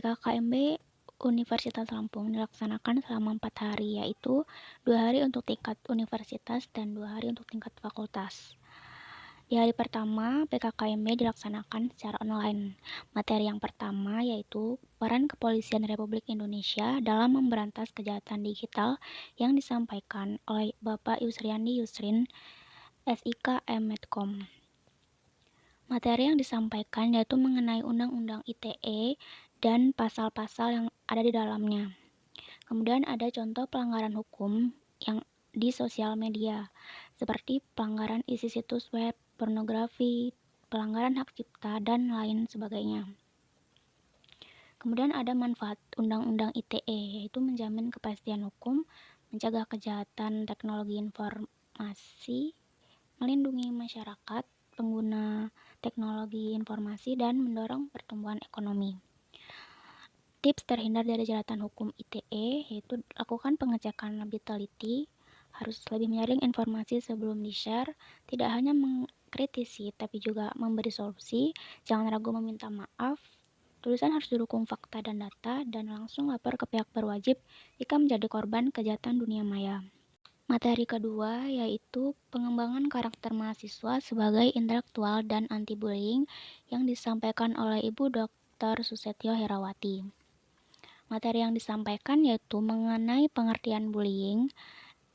PKKMB Universitas Lampung dilaksanakan selama 4 hari, yaitu 2 hari untuk tingkat universitas dan 2 hari untuk tingkat fakultas. Di hari pertama, PKKMB dilaksanakan secara online. Materi yang pertama yaitu peran Kepolisian Republik Indonesia dalam memberantas kejahatan digital yang disampaikan oleh Bapak Yusriandi Yusrin, SIK Medcom. Materi yang disampaikan yaitu mengenai Undang-Undang ITE dan pasal-pasal yang ada di dalamnya. Kemudian ada contoh pelanggaran hukum yang di sosial media, seperti pelanggaran isi situs web, pornografi, pelanggaran hak cipta, dan lain sebagainya. Kemudian ada manfaat Undang-Undang ITE, yaitu menjamin kepastian hukum, mencegah kejahatan teknologi informasi, melindungi masyarakat pengguna teknologi informasi, dan mendorong pertumbuhan ekonomi. Tips terhindar dari jeratan hukum ITE yaitu lakukan pengecekan lebih teliti, harus lebih menyaring informasi sebelum di-share, tidak hanya mengkritisi tapi juga memberi solusi, jangan ragu meminta maaf, tulisan harus didukung fakta dan data, dan langsung lapor ke pihak berwajib jika menjadi korban kejahatan dunia maya. Materi kedua yaitu pengembangan karakter mahasiswa sebagai intelektual dan anti-bullying yang disampaikan oleh Ibu Dr. Susetyo Herawati. Materi yang disampaikan yaitu mengenai pengertian bullying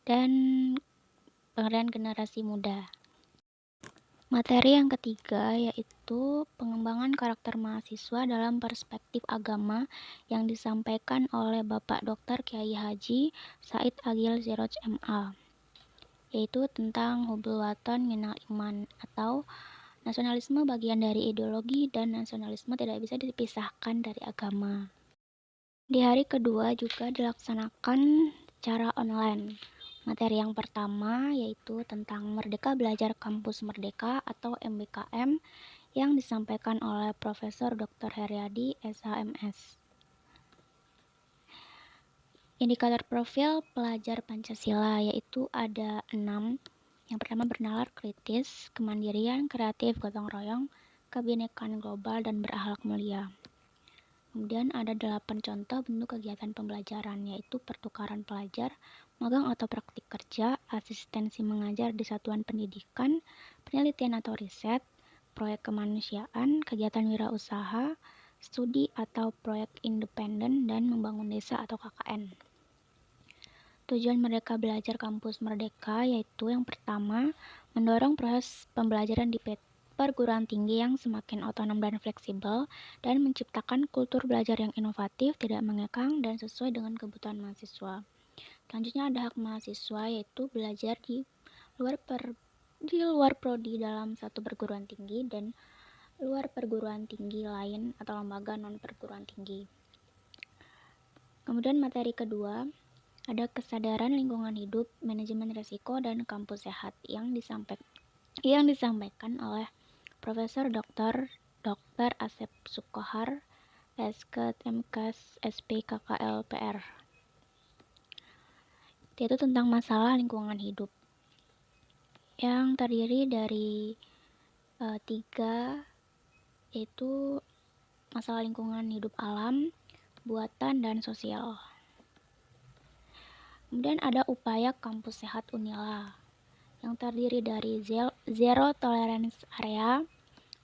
dan pengertian generasi muda. Materi yang ketiga yaitu pengembangan karakter mahasiswa dalam perspektif agama yang disampaikan oleh Bapak Dr. Kiai Haji Said Agil Siroj MA, yaitu tentang hubul waton minal iman atau nasionalisme bagian dari ideologi dan nasionalisme tidak bisa dipisahkan dari agama. Di hari kedua juga dilaksanakan secara online. Materi yang pertama yaitu tentang Merdeka Belajar Kampus Merdeka atau MBKM yang disampaikan oleh Profesor Dr. Heriadi, SHMS. Indikator profil pelajar Pancasila yaitu ada 6. Yang pertama bernalar kritis, kemandirian, kreatif, gotong royong, kebinekaan global, dan berakhlak mulia. Kemudian ada 8 contoh bentuk kegiatan pembelajaran, yaitu pertukaran pelajar, magang atau praktik kerja, asistensi mengajar di satuan pendidikan, penelitian atau riset, proyek kemanusiaan, kegiatan wirausaha, studi atau proyek independen, dan membangun desa atau KKN. Tujuan Merdeka Belajar Kampus Merdeka yaitu yang pertama, mendorong proses pembelajaran di perguruan tinggi yang semakin otonom dan fleksibel, dan menciptakan kultur belajar yang inovatif, tidak mengekang, dan sesuai dengan kebutuhan mahasiswa. Selanjutnya ada hak mahasiswa, yaitu belajar di luar prodi dalam satu perguruan tinggi dan luar perguruan tinggi lain atau lembaga non perguruan tinggi. Kemudian materi kedua, ada kesadaran lingkungan hidup, manajemen risiko, dan kampus sehat yang disampaikan oleh Profesor Dr. Asep Sukohar, Esket MKes SP KKLPR, yaitu tentang masalah lingkungan hidup yang terdiri dari 3, yaitu masalah lingkungan hidup alam, buatan, dan sosial. Kemudian ada upaya kampus sehat Unila yang terdiri dari zero tolerance area,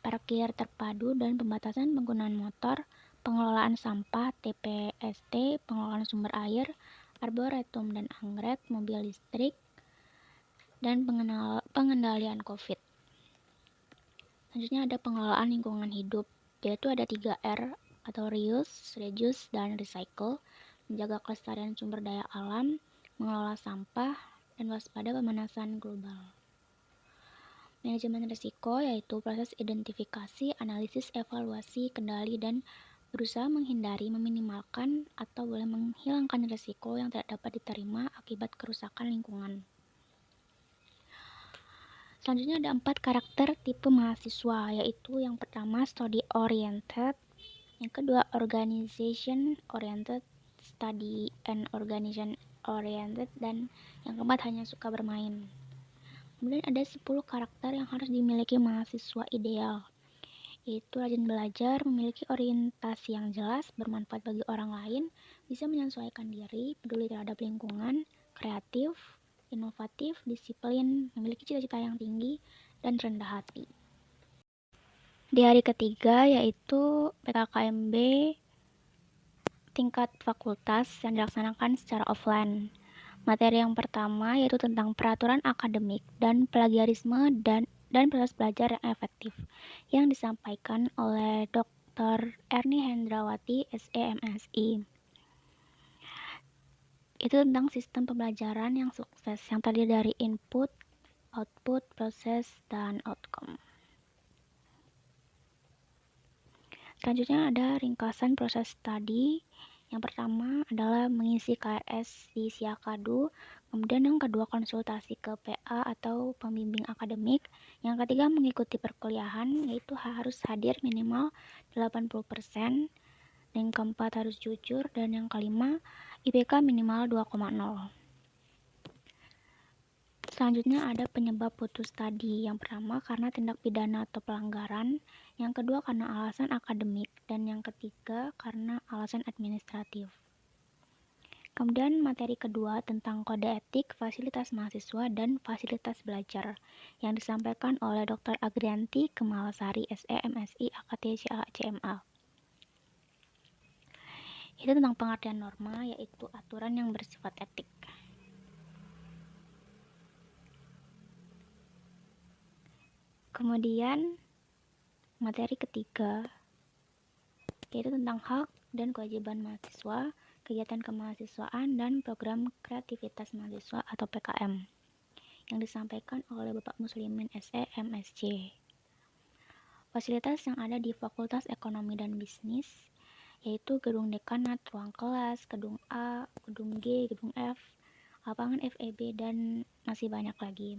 parkir terpadu dan pembatasan penggunaan motor, pengelolaan sampah, TPST, pengelolaan sumber air, arboretum dan anggrek, mobil listrik, dan pengendalian COVID. Selanjutnya ada pengelolaan lingkungan hidup, yaitu ada 3R atau reuse, reduce, dan recycle, menjaga kelestarian sumber daya alam, mengelola sampah, dan waspada pemanasan global. Manajemen risiko yaitu proses identifikasi, analisis, evaluasi, kendali, dan berusaha menghindari, meminimalkan, atau boleh menghilangkan risiko yang tidak dapat diterima akibat kerusakan lingkungan. Selanjutnya ada 4 karakter tipe mahasiswa, yaitu yang pertama study oriented, yang kedua organization oriented, study and organization oriented, dan yang keempat hanya suka bermain. Kemudian ada 10 karakter yang harus dimiliki mahasiswa ideal, yaitu rajin belajar, memiliki orientasi yang jelas, bermanfaat bagi orang lain, bisa menyesuaikan diri, peduli terhadap lingkungan, kreatif, inovatif, disiplin, memiliki cita-cita yang tinggi, dan rendah hati. Di hari ketiga yaitu PKKMB tingkat fakultas yang dilaksanakan secara offline. Materi yang pertama yaitu tentang peraturan akademik dan plagiarisme dan proses belajar yang efektif yang disampaikan oleh Dr. Erni Hendrawati, SEMSI. Itu tentang sistem pembelajaran yang sukses yang terdiri dari input, output, proses, dan outcome. Selanjutnya ada ringkasan proses tadi. Yang pertama adalah mengisi KRS di Siakadu, kemudian yang kedua konsultasi ke PA atau pembimbing akademik, yang ketiga mengikuti perkuliahan yaitu harus hadir minimal 80%, dan yang keempat harus jujur, dan yang kelima IPK minimal 2,0. Selanjutnya ada penyebab putus tadi. Yang pertama karena tindak pidana atau pelanggaran, yang kedua karena alasan akademik, dan yang ketiga karena alasan administratif. Kemudian materi kedua tentang kode etik, fasilitas mahasiswa, dan fasilitas belajar yang disampaikan oleh Dr. Agrianti Kemalasari, SEMSI, AKTCA, CMA. Itu tentang pengertian norma, yaitu aturan yang bersifat etik. Kemudian materi ketiga yaitu tentang hak dan kewajiban mahasiswa, kegiatan kemahasiswaan, dan program kreativitas mahasiswa atau PKM yang disampaikan oleh Bapak Muslimin SEMSC. Fasilitas yang ada di Fakultas Ekonomi dan Bisnis yaitu gedung dekanat, ruang kelas, gedung A, gedung G, gedung F, lapangan FEB, dan masih banyak lagi.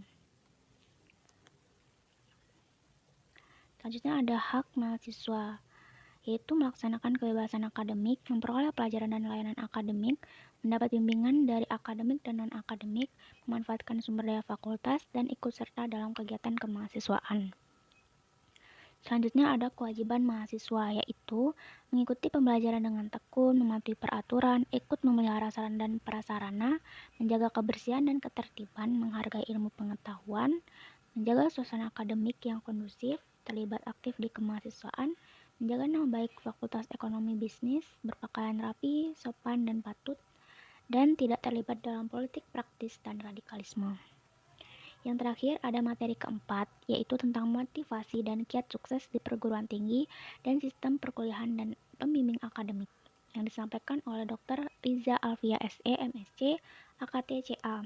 Selanjutnya ada hak mahasiswa, yaitu melaksanakan kebebasan akademik, memperoleh pelajaran dan layanan akademik, mendapat bimbingan dari akademik dan non-akademik, memanfaatkan sumber daya fakultas, dan ikut serta dalam kegiatan kemahasiswaan. Selanjutnya ada kewajiban mahasiswa, yaitu mengikuti pembelajaran dengan tekun, mematuhi peraturan, ikut memelihara sarana dan prasarana, menjaga kebersihan dan ketertiban, menghargai ilmu pengetahuan, menjaga suasana akademik yang kondusif, terlibat aktif di kemahasiswaan, menjaga nama baik Fakultas Ekonomi Bisnis, berpakaian rapi, sopan, dan patut, dan tidak terlibat dalam politik praktis dan radikalisme. Yang terakhir ada materi keempat, yaitu tentang motivasi dan kiat sukses di perguruan tinggi dan sistem perkuliahan dan pembimbing akademik yang disampaikan oleh Dr. Riza Alfia SE MSc AKTCA,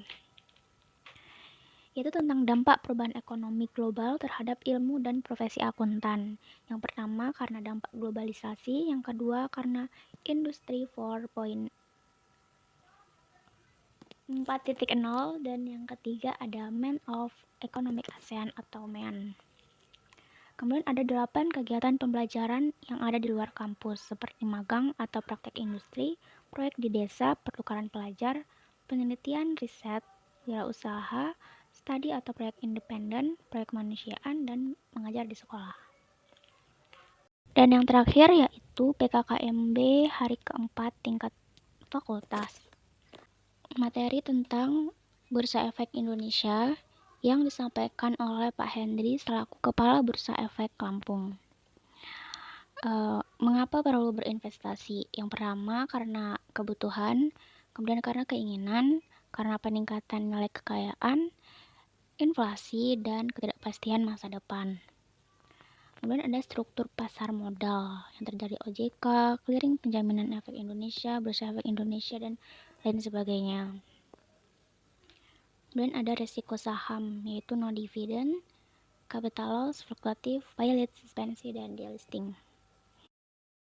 yaitu tentang dampak perubahan ekonomi global terhadap ilmu dan profesi akuntan. Yang pertama karena dampak globalisasi, yang kedua karena industri 4.0, dan yang ketiga ada Man of Economic ASEAN atau MEAN. Kemudian ada 8 kegiatan pembelajaran yang ada di luar kampus, seperti magang atau praktek industri, proyek di desa, pertukaran pelajar, penelitian, riset, wirausaha, studi atau proyek independen, proyek kemanusiaan, dan mengajar di sekolah. Dan yang terakhir yaitu PKKMB hari keempat tingkat fakultas. Materi tentang Bursa Efek Indonesia yang disampaikan oleh Pak Hendri selaku Kepala Bursa Efek Lampung. Mengapa perlu berinvestasi? Yang pertama karena kebutuhan, kemudian karena keinginan, karena peningkatan nilai kekayaan, inflasi, dan ketidakpastian masa depan. Kemudian ada struktur pasar modal yang terdiri OJK, clearing penjaminan efek Indonesia, Bursa Efek Indonesia, dan lain sebagainya. Kemudian ada resiko saham, yaitu no dividend, capital loss, fluktuatif, pilot, suspensi, dan delisting.